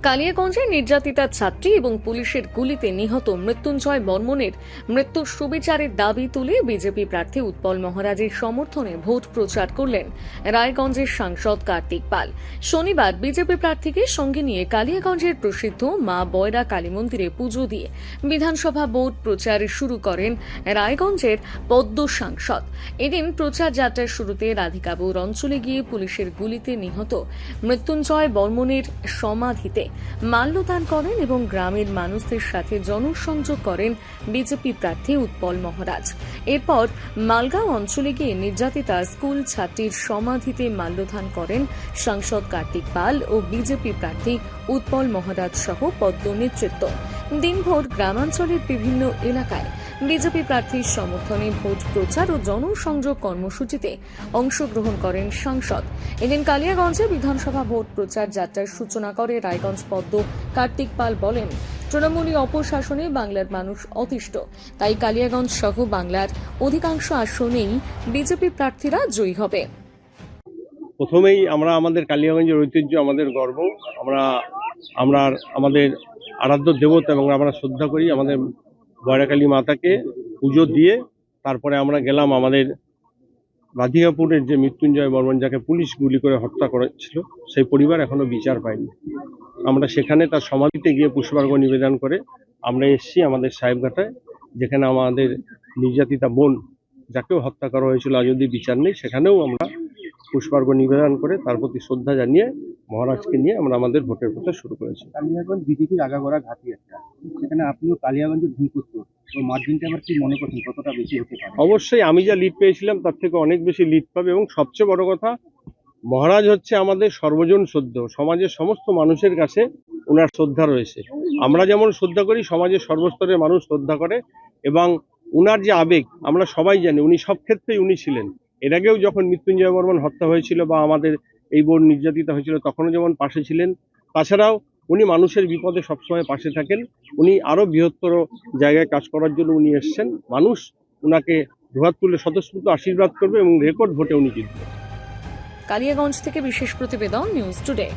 কালিয়াগঞ্জে নির্যাতিতা ছাত্রী এবং পুলিশের গুলিতে নিহত মৃত্যুঞ্জয় বর্মনের মৃত্যুর সুবিচারের দাবি তুলে বিজেপি প্রার্থী উৎপল মহারাজের সমর্থনে ভোট প্রচার করলেন রায়গঞ্জের সাংসদ কার্তিক পাল। শনিবার বিজেপি প্রার্থীকে সঙ্গে নিয়ে কালিয়াগঞ্জের প্রসিদ্ধ মা বয়রা কালী মন্দিরে পুজো দিয়ে বিধানসভা ভোট প্রচার শুরু করেন রায়গঞ্জের পদ্ম সাংসদ। এদিন প্রচার যাত্রার শুরুতে রাধিকাপুর অঞ্চলে গিয়ে পুলিশের গুলিতে নিহত মৃত্যুঞ্জয় বর্মনের সমাধিতে মাল্যদান করেন এবং গ্রামের মানুষদের সাথে জনসংযোগ করেন বিজেপি প্রার্থী উৎপল মহারাজ। এরপর মালগাঁও অঞ্চলে গিয়ে নির্যাতিতা স্কুল ছাত্রীর সমাধিতে মাল্যদান করেন সাংসদ কার্তিক পাল ও বিজেপি প্রার্থী উৎপল মহারাজ সহ পদ্ম নেতৃত্ব। দিনভর গ্রামাঞ্চলের বিভিন্ন এলাকায় বিজেপি প্রার্থীর সমর্থনে ভোট প্রচার ও জনসংযোগ কর্মসূচিতে অংশগ্রহণ করেন সাংসদ। এদিন কালিয়াগঞ্জে বিধানসভা ভোট প্রচার যাত্রার সূচনা করে রায়গঞ্জ পদ্ম কার্তিক পাল বলেন, তৃণমূলী অপশাসনে বাংলার মানুষ অতিষ্ঠ, তাই কালিয়াগঞ্জ সহ বাংলার অধিকাংশ আসনেই বিজেপি প্রার্থীরা জয়ী হবে। প্রথমেই আমরা আমাদের কালিয়াগঞ্জের ঐতিহ্য, আমাদের গর্ব, আমরা আমাদের আরাধ্য দেবতা এবং আমরা শ্রদ্ধা করি আমাদের বয়রাকালী মাতাকে পুজো দিয়ে তারপরে আমরা গেলাম আমাদের রাধিকাপুরের যে মৃত্যুঞ্জয় বর্মন যাকে পুলিশ গুলি করে হত্যা করেছিল সেই পরিবার এখনো বিচার পায়নি। আমরা সেখানে তার সমাধিতে গিয়ে পুষ্পার্ঘ নিবেদন করে আমরা এসেছি আমাদের সাহেবঘাটায়, যেখানে আমাদের নির্যাতিতা বোন যাকেও হত্যা করা হয়েছিল আজ অবধি বিচার নেই, সেখানেও আমরা পুষ্পার্ঘ নিবেদন করে তার প্রতি শ্রদ্ধা জানিয়ে মহারাজকে নিয়ে আমরা আমাদের ভোটের প্রচার শুরু করেছি। কালিয়াগঞ্জ বিজেপির আগাগোড়া ঘাঁটি একটা, সেখানে আপনিও কালিয়াগঞ্জের ভূমিপুত্র, তো মার্জিনটা আবার কি মনে করছেন কতটা বেশি হতে পারে? অবশ্যই আমি যা লিড পেয়েছিলাম তার থেকে অনেক বেশি লিড পাবে এবং সবচেয়ে বড় কথা, মহারাজ হচ্ছে আমাদের সর্বজন শ্রদ্ধ, সমাজের সমস্ত মানুষের কাছে ওনার শ্রদ্ধা রয়েছে। আমরা যেমন শ্রদ্ধা করি সমাজের সর্বস্তরের মানুষ শ্রদ্ধা করে এবং উনার যে আবেগ আমরা সবাই জানি, উনি সব ক্ষেত্রেই উনি ছিলেন। এর আগেও যখন মৃত্যুঞ্জয় বর্মন হত্যা হয়েছিল বা আমাদের এই বোন নির্যাতিতা হয়েছিল তখনও যেমন পাশে ছিলেন, তাছাড়াও উনি মানুষের বিপদে সবসময় পাশে থাকেন। উনি আরো বৃহত্তর জায়গায় কাজ করার জন্য উনি এসছেন। মানুষ উনাকে দুহাত তুলে স্বতঃস্ফূর্ত আশীর্বাদ করবে এবং রেকর্ড ভোটে উনি জিতবেন। কালিয়াগঞ্জ থেকে বিশেষ প্রতিবেদন, নিউজ টুডে।